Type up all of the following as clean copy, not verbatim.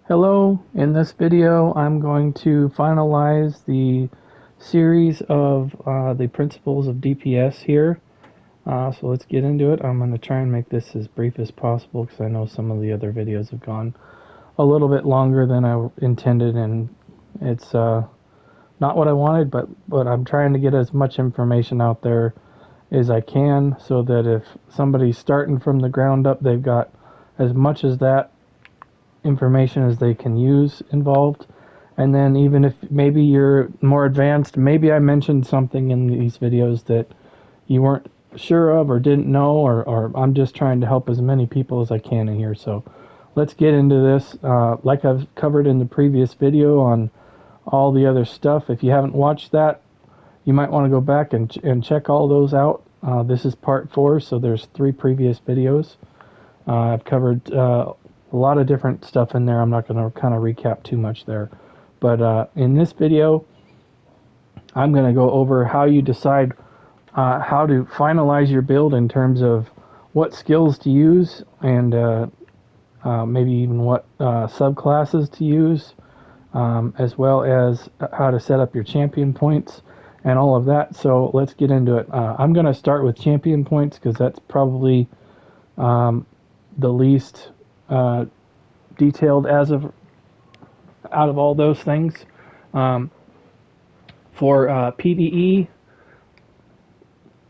Hello, in this video I'm going to finalize the series of the principles of DPS here. So let's get into it. I'm going to try and make this as brief as possible because I know some of the other videos have gone a little bit longer than I intended, and it's not what I wanted, but I'm trying to get as much information out there as I can so that if somebody's starting from the ground up, they've got as much as that information as they can use involved. And then even if maybe you're more advanced, maybe I mentioned something in these videos that you weren't sure of or didn't know, or I'm just trying to help as many people as I can in here. So let's get into this. Like I've covered in the previous video on all the other stuff, if you haven't watched that, you might want to go back and check all those out. This is part 4, so there's 3 previous videos. I've covered a lot of different stuff in there. I'm not going to kind of recap too much there. But in this video, I'm going to go over how you decide how to finalize your build in terms of what skills to use and maybe even what subclasses to use, as well as how to set up your champion points and all of that. So let's get into it. I'm going to start with champion points because that's probably the least detailed as of out of all those things. Um, for PvE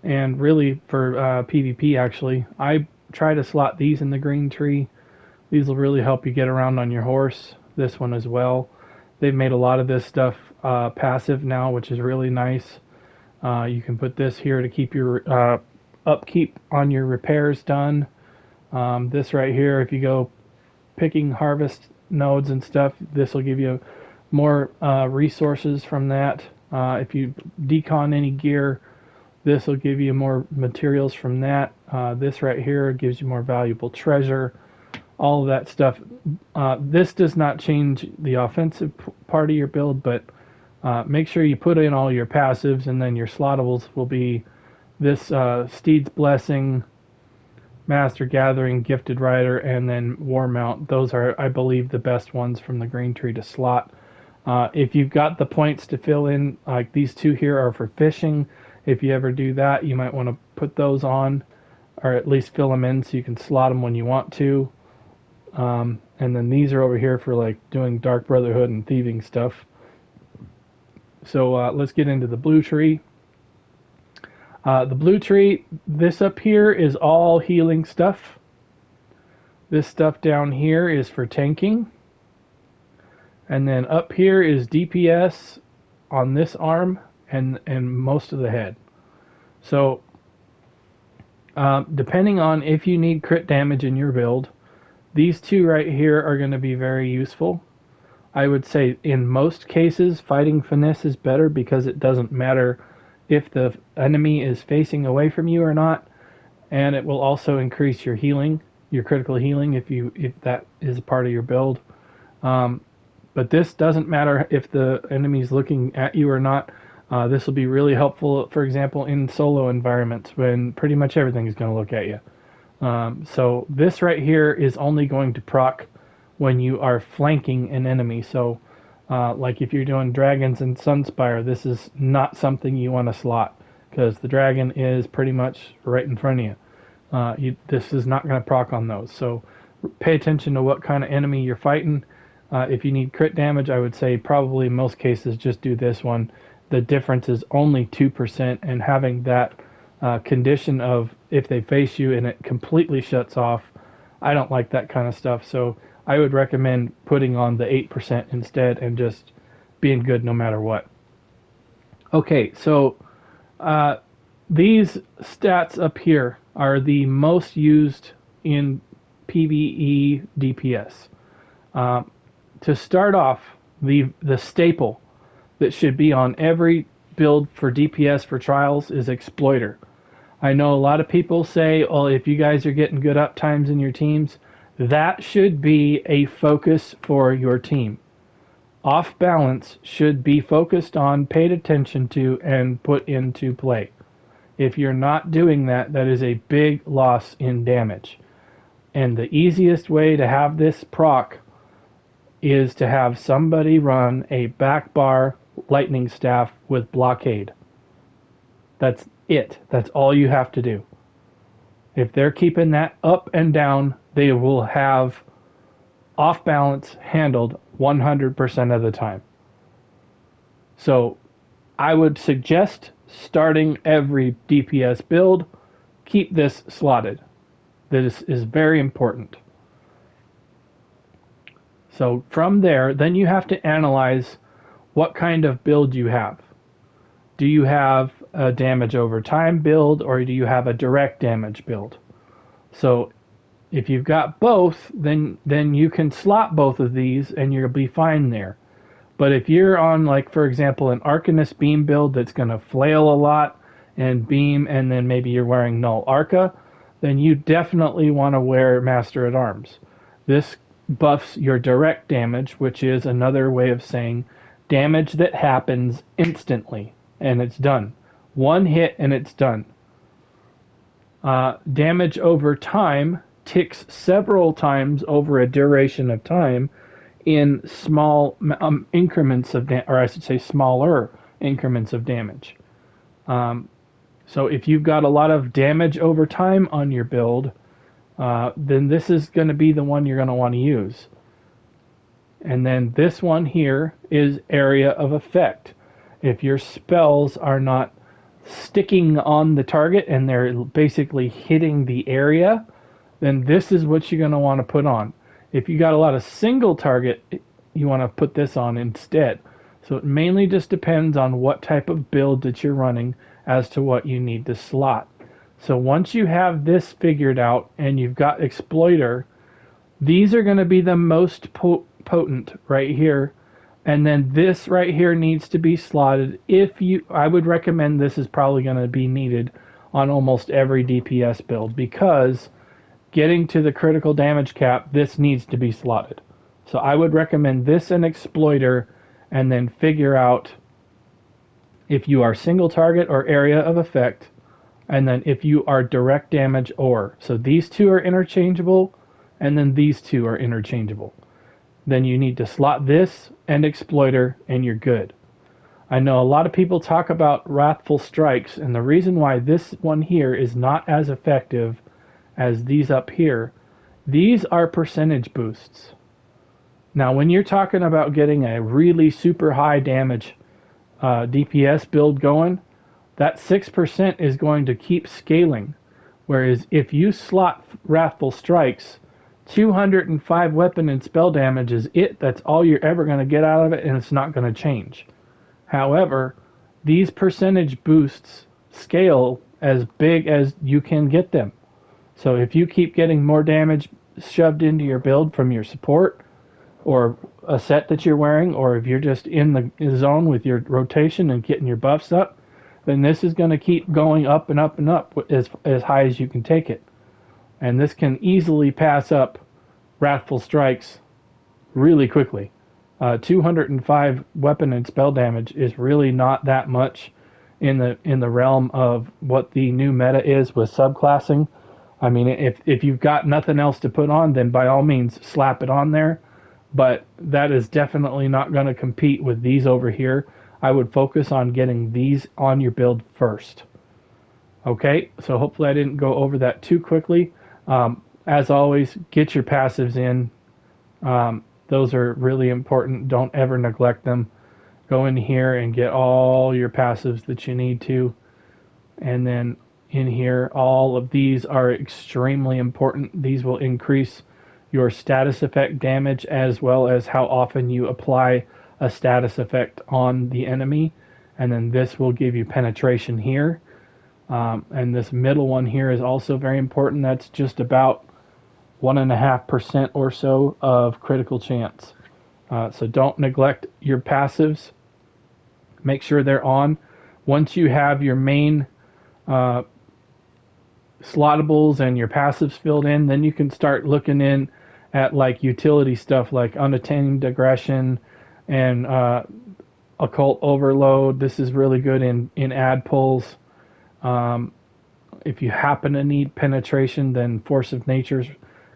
and really for PvP, actually, I try to slot these in the green tree. These will really help you get around on your horse. This one as well. They've made a lot of this stuff passive now, which is really nice. You can put this here to keep your upkeep on your repairs done. This right here, if you go picking harvest nodes and stuff, this will give you more resources from that. If you decon any gear, this will give you more materials from that. This right here gives you more valuable treasure. All of that stuff. This does not change the offensive part of your build, but make sure you put in all your passives, and then your slottables will be this Steed's Blessing, Master Gathering, Gifted Rider, and then War Mount. Those are, I believe, the best ones from the green tree to slot. If you've got the points to fill in, like these two here are for fishing. If you ever do that, you might want to put those on, or at least fill them in so you can slot them when you want to. And then these are over here for like doing Dark Brotherhood and thieving stuff. So let's get into the blue tree. The blue tree, this up here is all healing stuff. This stuff down here is for tanking. And then up here is DPS on this arm and most of the head. So depending on if you need crit damage in your build, these two right here are going to be very useful. I would say in most cases, fighting finesse is better because it doesn't matter if the enemy is facing away from you or not, and it will also increase your healing, your critical healing, if that is a part of your build. But this doesn't matter if the enemy is looking at you or not. This will be really helpful, for example, in solo environments when pretty much everything is going to look at you. So this right here is only going to proc when you are flanking an enemy. So like if you're doing dragons and Sunspire, this is not something you want to slot because the dragon is pretty much right in front of you. This is not going to proc on those. So pay attention to what kind of enemy you're fighting. If you need crit damage, I would say probably in most cases just do this one. The difference is only 2%, and having that condition of if they face you and it completely shuts off, I don't like that kind of stuff. So I would recommend putting on the 8% instead and just being good no matter what. Okay, so these stats up here are the most used in PvE DPS. To start off, the staple that should be on every build for DPS for trials is Exploiter. I know a lot of people say, well, if you guys are getting good up times in your teams, that should be a focus for your team. Off balance should be focused on, paid attention to, and put into play. If you're not doing that, that is a big loss in damage. And the easiest way to have this proc is to have somebody run a back bar lightning staff with blockade. That's it. That's all you have to do. If they're keeping that up and down, they will have off balance handled 100% of the time. So I would suggest starting every DPS build, keep this slotted. This is very important. So from there, then you have to analyze what kind of build you have. Do you have a damage over time build, or do you have a direct damage build? So if you've got both, then you can slot both of these and you'll be fine there. But if you're on, like, for example, an Arcanist beam build that's going to flail a lot and beam, and then maybe you're wearing Null Arca, then you definitely want to wear Master at Arms. This buffs your direct damage, which is another way of saying damage that happens instantly and it's done. One hit and it's done. Damage over time ticks several times over a duration of time in small increments of or I should say smaller increments of damage. So if you've got a lot of damage over time on your build, then this is going to be the one you're going to want to use. And then this one here is area of effect. If your spells are not sticking on the target and they're basically hitting the area, then this is what you're going to want to put on. If you got a lot of single target, you want to put this on instead. So it mainly just depends on what type of build that you're running as to what you need to slot. So once you have this figured out and you've got Exploiter, these are going to be the most potent right here. And then this right here needs to be slotted. I would recommend this is probably going to be needed on almost every DPS build, because getting to the critical damage cap, this needs to be slotted. So I would recommend this and Exploiter, and then figure out if you are single target or area of effect, and then if you are direct damage or. So these two are interchangeable, and then these two are interchangeable. Then you need to slot this and Exploiter, and you're good. I know a lot of people talk about Wrathful Strikes, and the reason why this one here is not as effective as these up here, these are percentage boosts. Now, when you're talking about getting a really super high damage DPS build going, that 6% is going to keep scaling. Whereas if you slot Wrathful Strikes, 205 weapon and spell damage is it. That's all you're ever going to get out of it, and it's not going to change. However, these percentage boosts scale as big as you can get them. So if you keep getting more damage shoved into your build from your support or a set that you're wearing, or if you're just in the zone with your rotation and getting your buffs up, then this is going to keep going up and up and up as high as you can take it. And this can easily pass up Wrathful Strikes really quickly. 205 weapon and spell damage is really not that much in the realm of what the new meta is with subclassing. I mean, if you've got nothing else to put on, then by all means slap it on there. But that is definitely not going to compete with these over here. I would focus on getting these on your build first. Okay, so hopefully I didn't go over that too quickly. As always, get your passives in. Those are really important. Don't ever neglect them. Go in here and get all your passives that you need to. And then in here, all of these are extremely important. These will increase your status effect damage, as well as how often you apply a status effect on the enemy. And then this will give you penetration here. And this middle one here is also very important. That's just about 1.5% or so of critical chance. So don't neglect your passives. Make sure they're on. Once you have your main slottables and your passives filled in, then you can start looking in at like utility stuff like unattained aggression and occult overload. This is really good in ad pulls. If you happen to need penetration, then force of nature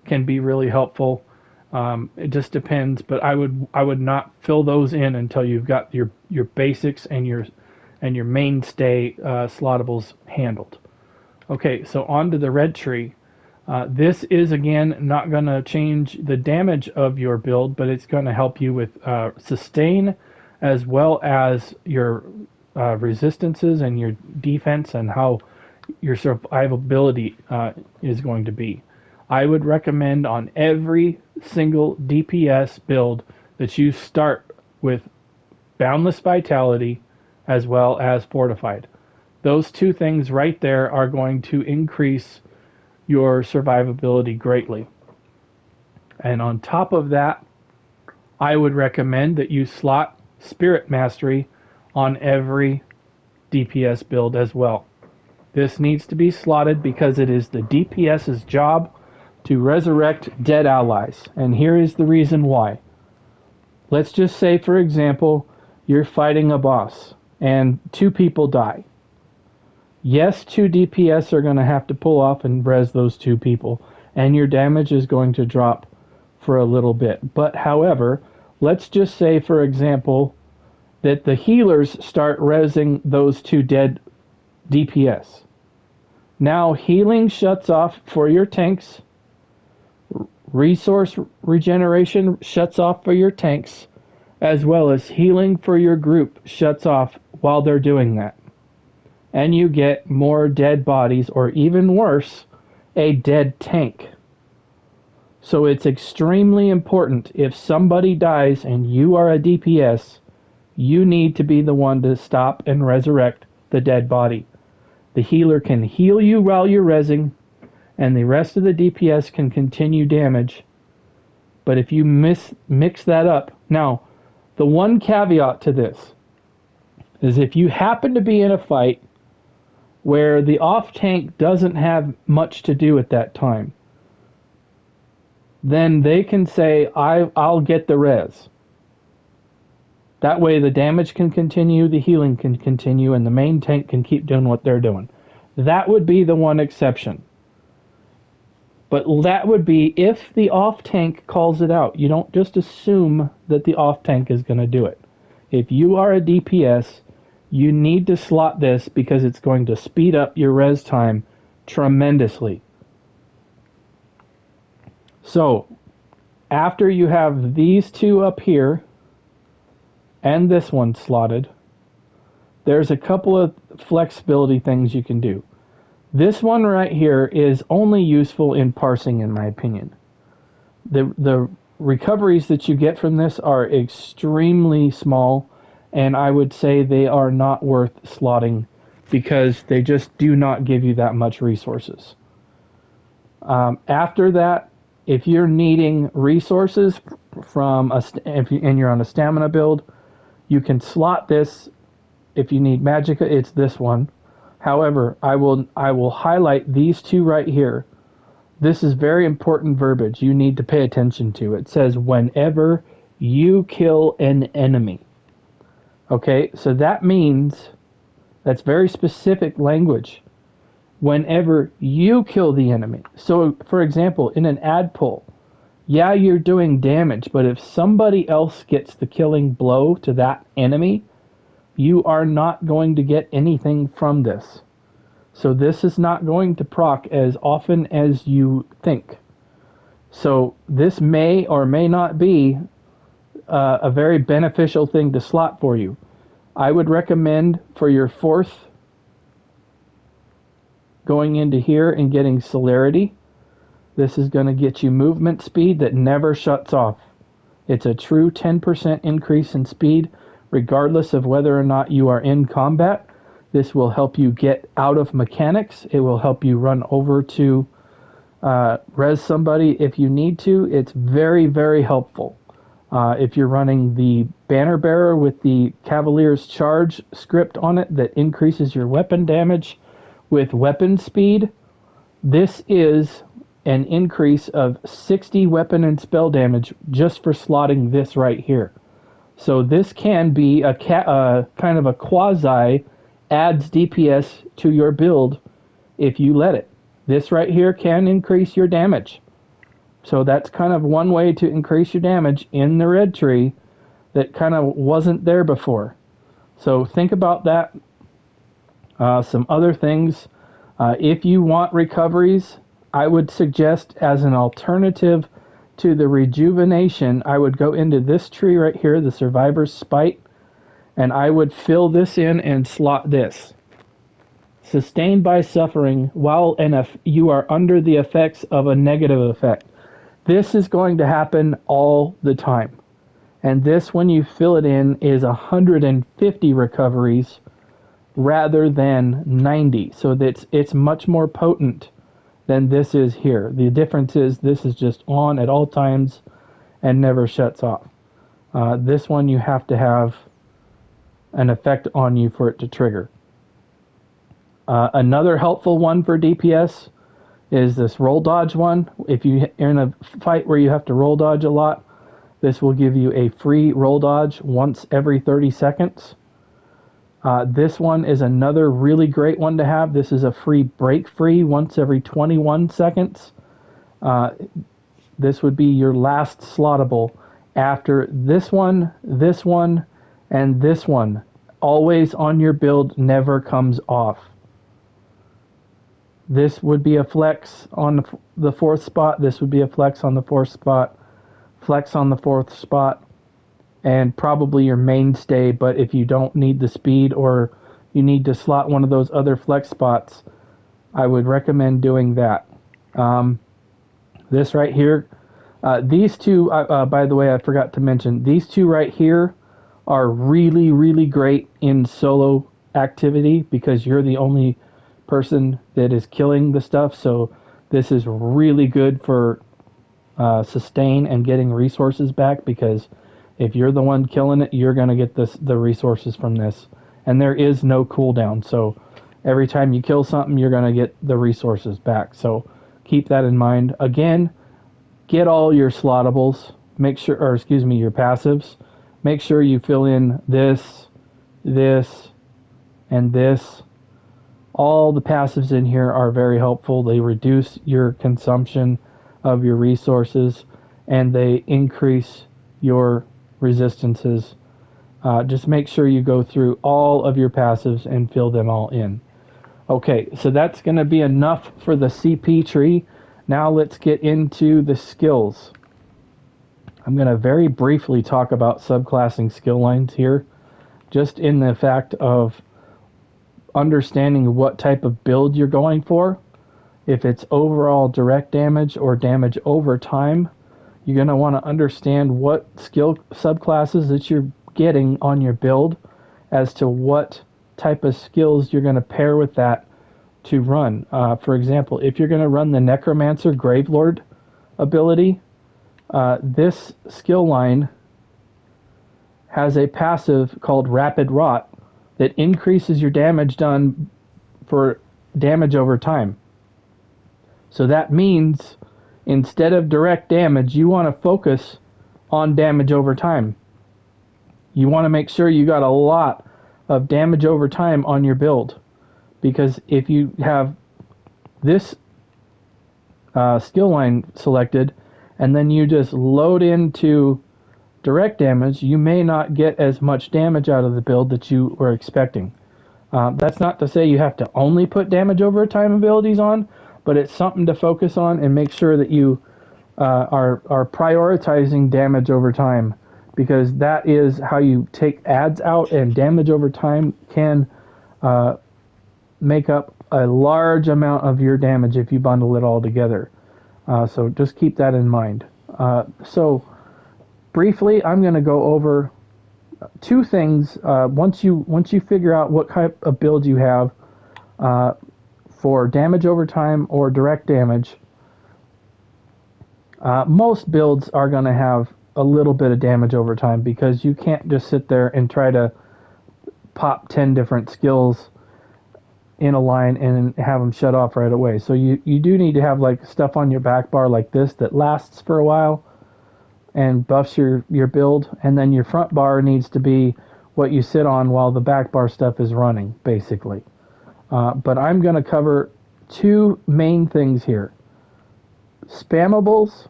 can be really helpful. It just depends, but I would not fill those in until you've got your basics and your mainstay slottables handled. Okay, so on to the red tree. This is again not going to change the damage of your build, but it's going to help you with sustain as well as your resistances and your defense and how your survivability is going to be. I would recommend on every single DPS build that you start with Boundless Vitality as well as Fortified. Those two things right there are going to increase your survivability greatly. And on top of that, I would recommend that you slot Spirit Mastery on every DPS build as well. This needs to be slotted because it is the DPS's job to resurrect dead allies. And here is the reason why. Let's just say, for example, you're fighting a boss and 2 people die. Yes, 2 DPS are going to have to pull off and res those 2 people, and your damage is going to drop for a little bit. But however, let's just say, for example, that the healers start resing those 2 dead DPS. Now healing shuts off for your tanks, resource regeneration shuts off for your tanks, as well as healing for your group shuts off while they're doing that. And you get more dead bodies, or even worse, a dead tank. So it's extremely important, if somebody dies and you are a DPS, you need to be the one to stop and resurrect the dead body. The healer can heal you while you're resing, and the rest of the DPS can continue damage. But if you mix that up... Now, the one caveat to this is if you happen to be in a fight where the off-tank doesn't have much to do at that time, then they can say, I'll get the res. That way the damage can continue, the healing can continue, and the main tank can keep doing what they're doing. That would be the one exception. But that would be if the off-tank calls it out. You don't just assume that the off-tank is going to do it. If you are a DPS, you need to slot this because it's going to speed up your res time tremendously. So, after you have these 2 up here, and this one slotted, there's a couple of flexibility things you can do. This one right here is only useful in parsing, in my opinion. The recoveries that you get from this are extremely small, and I would say they are not worth slotting because they just do not give you that much resources. After that, if you're needing resources and you're on a stamina build, you can slot this. If you need magicka, it's this one. However, I will highlight these 2 right here. This is very important verbiage you need to pay attention to. It says, whenever you kill an enemy. Okay, so that means, that's very specific language. Whenever you kill the enemy. So, for example, in an ad pull, yeah, you're doing damage, but if somebody else gets the killing blow to that enemy, you are not going to get anything from this. So this is not going to proc as often as you think. So this may or may not be a very beneficial thing to slot for you. I would recommend for your 4th going into here and getting celerity. This is going to get you movement speed that never shuts off. It's a true 10% increase in speed, regardless of whether or not you are in combat. This will help you get out of mechanics. It will help you run over to res somebody if you need to. It's very, very helpful. If you're running the banner bearer with the Cavalier's Charge script on it that increases your weapon damage with weapon speed, this is an increase of 60 weapon and spell damage just for slotting this right here. So this can be a kind of a quasi adds DPS to your build if you let it. This right here can increase your damage. So that's kind of one way to increase your damage in the red tree that kind of wasn't there before. So think about that. Some other things. If you want recoveries, I would suggest as an alternative to the rejuvenation, I would go into this tree right here, the survivor's spite, and I would fill this in and slot this. Sustained by suffering while you are under the effects of a negative effect. This is going to happen all the time. And this, when you fill it in, is 150 recoveries rather than 90. So it's much more potent than this is here. The difference is this is just on at all times and never shuts off. This one you have to have an effect on you for it to trigger. Another helpful one for DPS is this roll dodge one. If you're in a fight where you have to roll dodge a lot, this will give you a free roll dodge once every 30 seconds. This one is another really great one to have. This is a free break free once every 21 seconds. This would be your last slottable after this one, and this one. Always on your build, never comes off. This would be a flex on the fourth spot. This would be a flex on the fourth spot. Flex on the fourth spot. And probably your mainstay, but if you don't need the speed or you need to slot one of those other flex spots, I would recommend doing that. This right here, these two, by the way, I forgot to mention, these two right here are really, really great in solo activity because you're the only person that is killing the stuff. So this is really good for sustain and getting resources back, because if you're the one killing it, you're going to get the resources from this. And there is no cooldown. So every time you kill something, you're going to get the resources back. So keep that in mind. Again, get all your slottables. Make sure, or excuse me, your passives. Make sure you fill in this, and this. All the passives in here are very helpful. They reduce your consumption of your resources, and they increase your resistances. Just make sure you go through all of your passives and fill them all in. Okay, so that's going to be enough for the CP tree. Now let's get into the skills. I'm going to very briefly talk about subclassing skill lines here, just in the fact of understanding what type of build you're going for. If it's overall direct damage or damage over time, you're going to want to understand what skill subclasses that you're getting on your build as to what type of skills you're going to pair with that to run. For example, if you're going to run the Necromancer Gravelord ability, this skill line has a passive called Rapid Rot that increases your damage done for damage over time. So that means instead of direct damage, you want to focus on damage over time. You want to make sure you got a lot of damage over time on your build, because if you have this skill line selected and then you just load into direct damage, you may not get as much damage out of the build that you were expecting. That's not to say you have to only put damage over time abilities on, but it's something to focus on and make sure that you are prioritizing damage over time, because that is how you take ads out, and damage over time can make up a large amount of your damage if you bundle it all together. So just keep that in mind. So briefly, I'm going to go over two things. Once you figure out what type of build you have for damage over time or direct damage, most builds are going to have a little bit of damage over time, because you can't just sit there and try to pop 10 different skills in a line and have them shut off right away. So you do need to have like stuff on your back bar like this that lasts for a while and buffs your build, and then your front bar needs to be what you sit on while the back bar stuff is running, basically. But I'm going to cover two main things here: spammables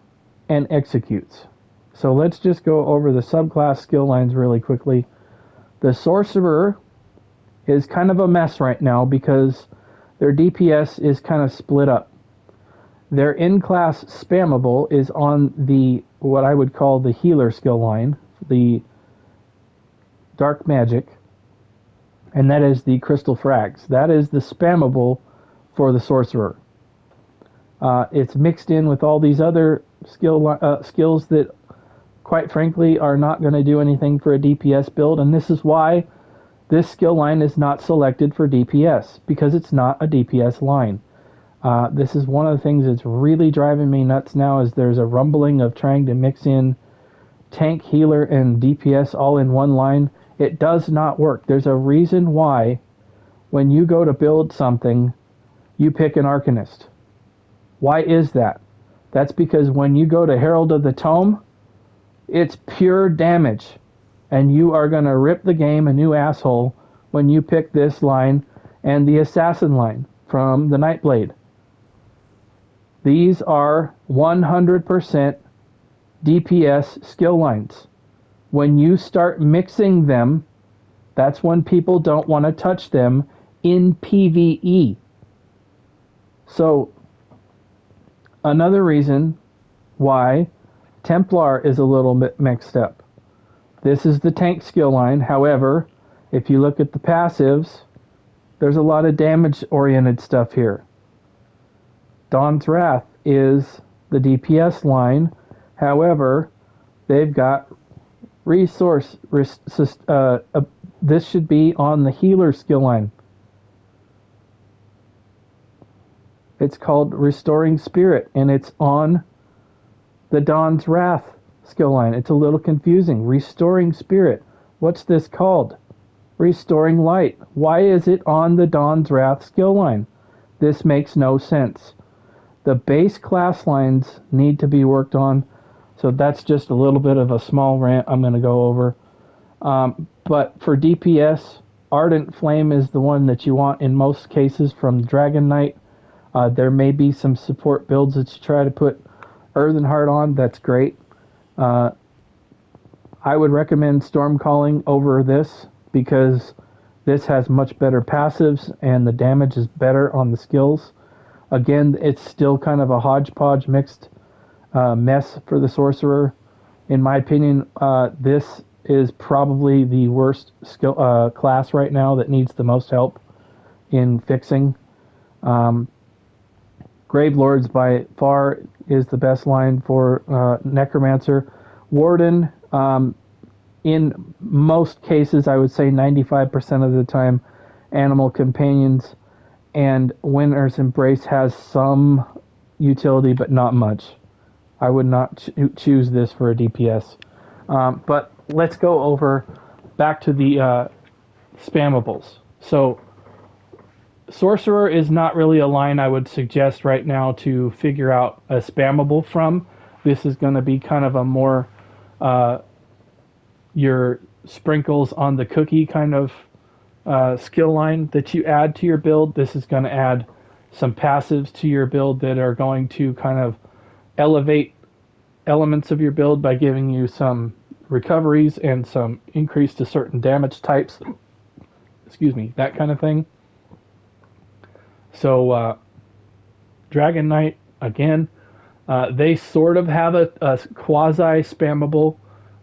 and executes. So let's just go over the subclass skill lines really quickly. The sorcerer is kind of a mess right now because their DPS is kind of split up. Their in-class spammable is on the what I would call the healer skill line, the dark magic, and that is the crystal frags. That is the spammable for the sorcerer. It's mixed in with all these other skills that, quite frankly, are not going to do anything for a DPS build, and this is why this skill line is not selected for DPS, because it's not a DPS line. This is one of the things that's really driving me nuts now, is there's a rumbling of trying to mix in tank, healer, and DPS all in one line. It does not work. There's a reason why when you go to build something, you pick an Arcanist. Why is that? That's because when you go to Herald of the Tome, it's pure damage. And you are going to rip the game a new asshole when you pick this line and the Assassin line from the Nightblade. These are 100% DPS skill lines. When you start mixing them, that's when people don't want to touch them in PvE. So, another reason why Templar is a little bit mixed up. This is the tank skill line. However, if you look at the passives, there's a lot of damage-oriented stuff here. Dawn's Wrath is the DPS line. However, they've got resource. This should be on the healer skill line. It's called Restoring Spirit, and it's on the Dawn's Wrath skill line. It's a little confusing. Restoring Spirit. What's this called? Restoring Light. Why is it on the Dawn's Wrath skill line? This makes no sense. The base class lines need to be worked on, so that's just a little bit of a small rant I'm going to go over. But for DPS, Ardent Flame is the one that you want in most cases from Dragon Knight. There may be some support builds that you try to put Earthen Heart on. That's great. I would recommend Storm Calling over this because this has much better passives and the damage is better on the skills. Again, it's still kind of a hodgepodge mixed mess for the sorcerer. In my opinion, this is probably the worst skill class right now that needs the most help in fixing. Grave Lords by far is the best line for Necromancer. Warden, in most cases, I would say 95% of the time, Animal Companions and Winter's Embrace has some utility, but not much. I would not choose this for a DPS. But let's go over back to the spammables. So, Sorcerer is not really a line I would suggest right now to figure out a spammable from. This is going to be kind of a more your sprinkles on the cookie kind of skill line that you add to your build. This is going to add some passives to your build that are going to kind of elevate elements of your build by giving you some recoveries and some increase to certain damage types. Excuse me, that kind of thing. So, Dragon Knight, again, they sort of have a quasi-spammable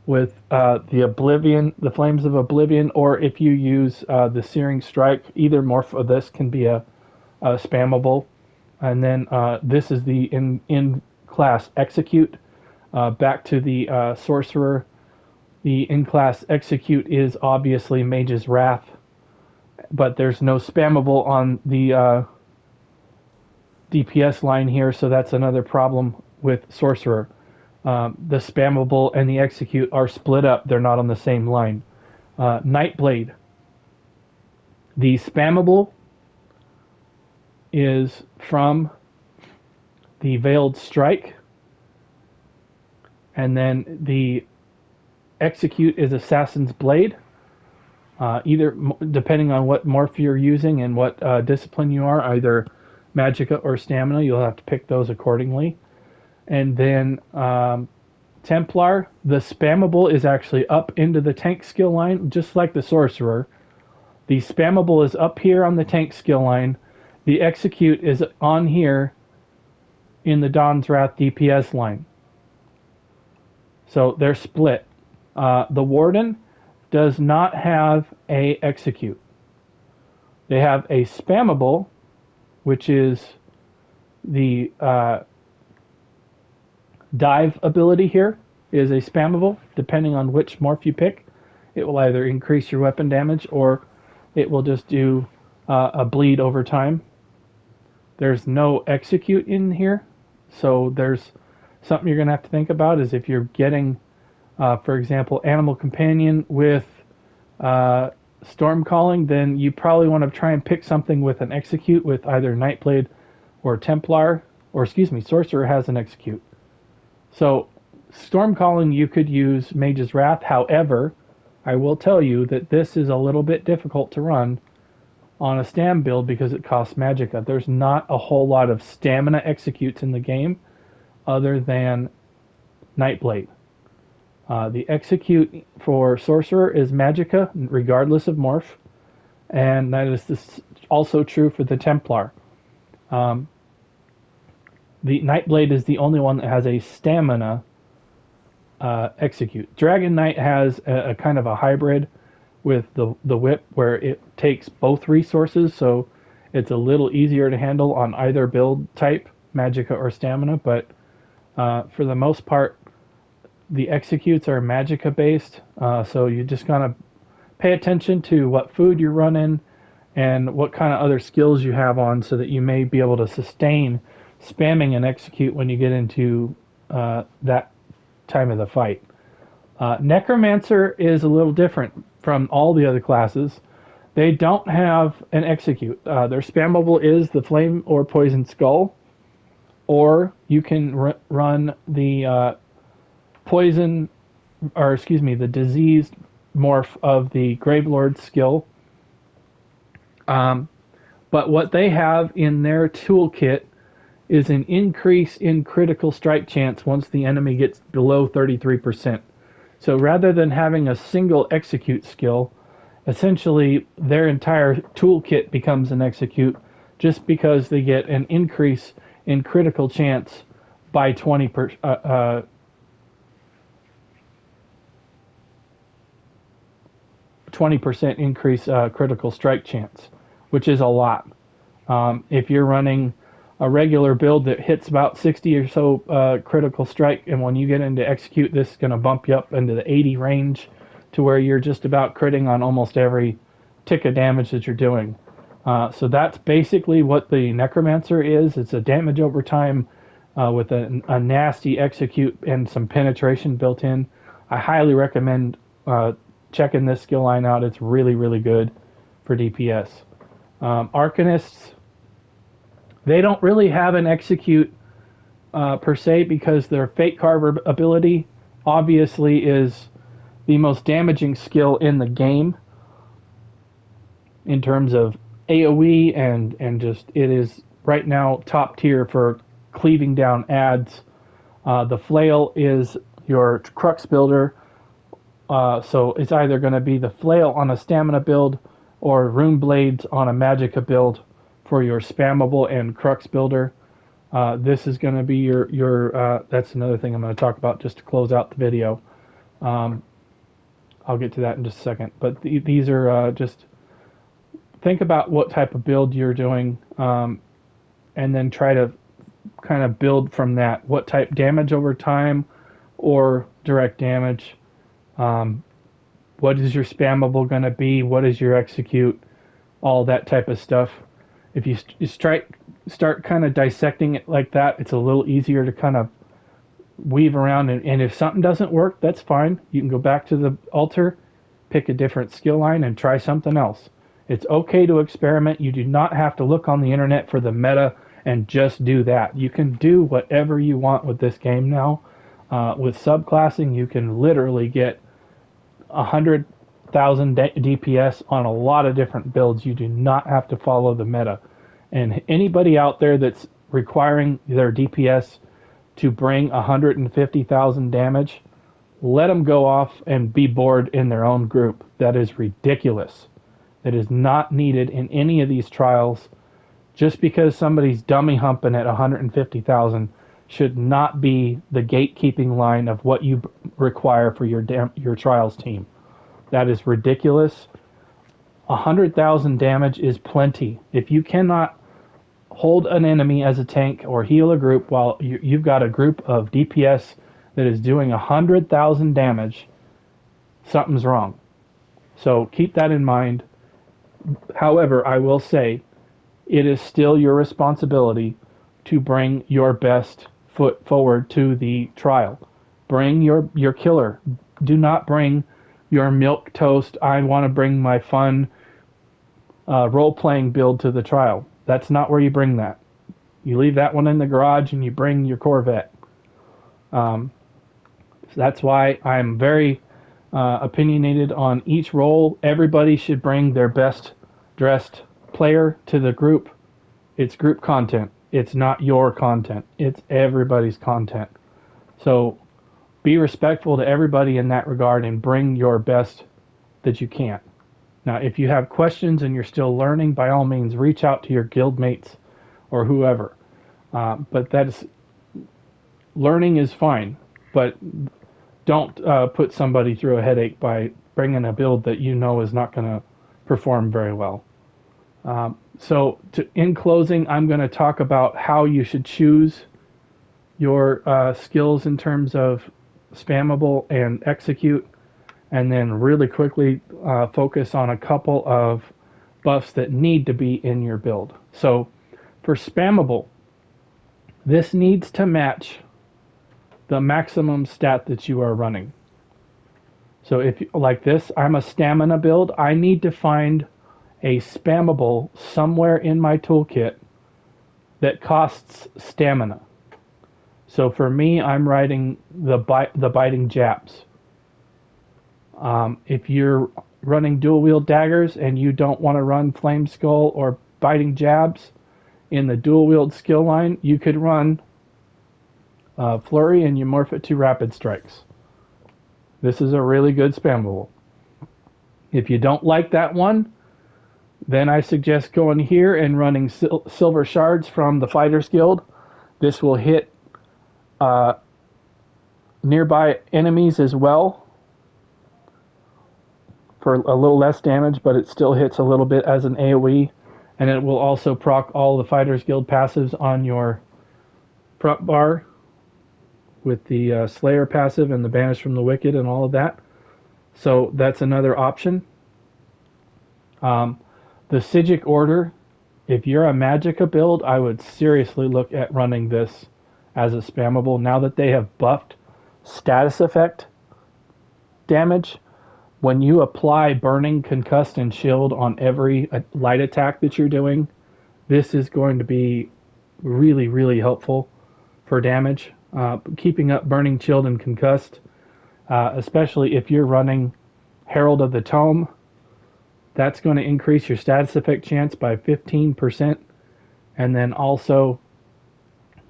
with the Oblivion, the Flames of Oblivion, or if you use the Searing Strike, either morph of this can be a spammable. And then this is the in-class Execute. Back to the Sorcerer. The in-class Execute is obviously Mage's Wrath, but there's no spammable on the DPS line here, so that's another problem with Sorcerer. The spammable and the execute are split up. They're not on the same line. Nightblade. The spammable is from the Veiled Strike, and then the execute is Assassin's Blade. Either depending on what morph you're using and what discipline you are, either Magicka or Stamina, you'll have to pick those accordingly. And then Templar, the spammable is actually up into the tank skill line, just like the sorcerer. The spammable is up here on the tank skill line. The execute is on here in the Dawn's Wrath DPS line. So they're split. The Warden does not have a execute. They have a spammable, which is the dive ability here is a spammable. Depending on which morph you pick, it will either increase your weapon damage or it will just do a bleed over time. There's no execute in here, so there's something you're going to have to think about is if you're getting, for example, Animal Companion with Storm Calling, then you probably want to try and pick something with an execute with either Nightblade or Templar, or excuse me, Sorcerer has an execute. So Storm Calling, you could use Mage's Wrath. However, I will tell you that this is a little bit difficult to run on a stam build because it costs magicka. There's not a whole lot of stamina executes in the game other than Nightblade. The execute for Sorcerer is magicka, regardless of morph, and that is also true for the Templar. The Nightblade is the only one that has a stamina execute. Dragon Knight has a kind of a hybrid with the whip where it takes both resources, so it's a little easier to handle on either build type, magicka or stamina, but for the most part, the executes are magicka based, so you just gotta pay attention to what food you're running and what kind of other skills you have on so that you may be able to sustain spamming an execute when you get into that time of the fight. Necromancer is a little different from all the other classes. They don't have an execute. Their spammable is the Flame or Poison Skull, or you can run the poison, or excuse me, the diseased morph of the Gravelord skill. But what they have in their toolkit is an increase in critical strike chance once the enemy gets below 33%. So rather than having a single execute skill, essentially their entire toolkit becomes an execute just because they get an increase in critical chance by 20% increase critical strike chance, which is a lot. If you're running a regular build that hits about 60 or so critical strike, and when you get into execute, this is going to bump you up into the 80 range to where you're just about critting on almost every tick of damage that you're doing. So that's basically what the Necromancer is. It's a damage over time with a nasty execute and some penetration built in. I highly recommend checking this skill line out. It's really, really good for DPS. Arcanists, they don't really have an execute per se because their Fate Carver ability obviously is the most damaging skill in the game in terms of AoE and just it is right now top tier for cleaving down adds. The Flail is your Crux builder, so it's either going to be the Flail on a stamina build or Rune Blades on a magicka build for your spammable and Crux builder. This is going to be your that's another thing I'm going to talk about just to close out the video. I'll get to that in just a second. But these are just think about what type of build you're doing, and then try to kind of build from that. What type damage over time or direct damage? What is your spammable going to be? What is your execute? All that type of stuff. If you start kind of dissecting it like that, it's a little easier to kind of weave around. And if something doesn't work, that's fine. You can go back to the altar, pick a different skill line, and try something else. It's okay to experiment. You do not have to look on the internet for the meta and just do that. You can do whatever you want with this game now. With subclassing, you can literally get 100,000 DPS on a lot of different builds. You do not have to follow the meta. And anybody out there that's requiring their DPS to bring 150,000 damage, let them go off and be bored in their own group. That is ridiculous. It is not needed in any of these trials. Just because somebody's dummy humping at 150,000 should not be the gatekeeping line of what you require for your trials team. That is ridiculous. 100,000 damage is plenty. If you cannot hold an enemy as a tank or heal a group while you've got a group of DPS that is doing 100,000 damage, something's wrong. So keep that in mind. However, I will say it is still your responsibility to bring your best foot forward to the trial. Bring your killer. Do not bring your milk toast, I want to bring my fun role-playing build to the trial. That's not where you bring that. You leave that one in the garage and you bring your Corvette. So that's why I'm very opinionated on each role. Everybody should bring their best dressed player to the group. It's group content. It's not your content. It's everybody's content. So be respectful to everybody in that regard and bring your best that you can. Now, if you have questions and you're still learning, by all means, reach out to your guildmates or whoever. But learning is fine, but don't put somebody through a headache by bringing a build that you know is not going to perform very well. So in closing, I'm going to talk about how you should choose your skills in terms of spammable and execute, and then really quickly focus on a couple of buffs that need to be in your build. So for spammable, this needs to match the maximum stat that you are running. So if like this, I'm a stamina build, I need to find a spammable somewhere in my toolkit that costs stamina. So for me, I'm writing the biting jabs. If you're running dual wield daggers and you don't want to run flame skull or biting jabs in the dual wield skill line, you could run flurry and you morph it to rapid strikes. This is a really good spammable. If you don't like that one, then I suggest going here and running silver shards from the Fighters Guild. This will hit nearby enemies as well for a little less damage, but it still hits a little bit as an AoE, and it will also proc all the Fighters Guild passives on your prop bar with the Slayer passive and the Banish from the Wicked and all of that. So that's another option. The Sigic Order, if you're a Magicka build, I would seriously look at running this as a spammable. Now that they have buffed status effect damage, when you apply Burning, Concussed, and Shield on every light attack that you're doing, this is going to be really, really helpful for damage. Keeping up Burning, Chilled, and Concussed, especially if you're running Herald of the Tome, that's going to increase your status effect chance by 15%. And then also,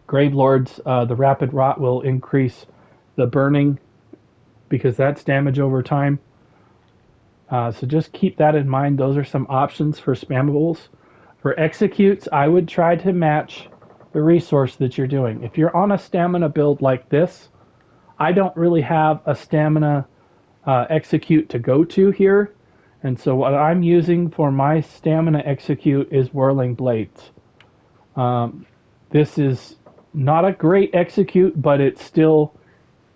Gravelords, the Rapid Rot will increase the burning because that's damage over time. So just keep that in mind. Those are some options for spammables. For executes, I would try to match the resource that you're doing. If you're on a stamina build like this, I don't really have a stamina execute to go to here. And so what I'm using for my stamina execute is Whirling Blades. This is not a great execute, but it's still,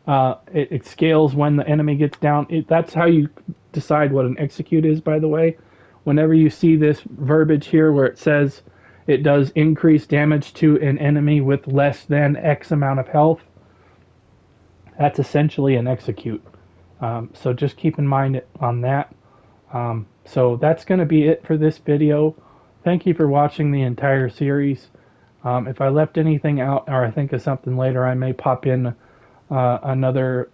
it scales when the enemy gets down. That's how you decide what an execute is, by the way. Whenever you see this verbiage here where it says it does increase damage to an enemy with less than X amount of health, that's essentially an execute. So just keep in mind on that. So that's going to be it for this video. Thank you for watching the entire series. If I left anything out or I think of something later, I may pop in another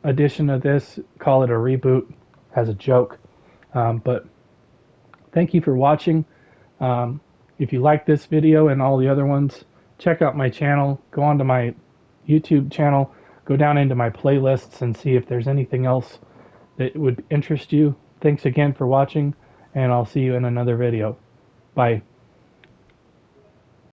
edition of this, call it a reboot as a joke. But thank you for watching. If you like this video and all the other ones, check out my channel, go onto my YouTube channel, go down into my playlists and see if there's anything else that would interest you. Thanks again for watching, and I'll see you in another video. Bye.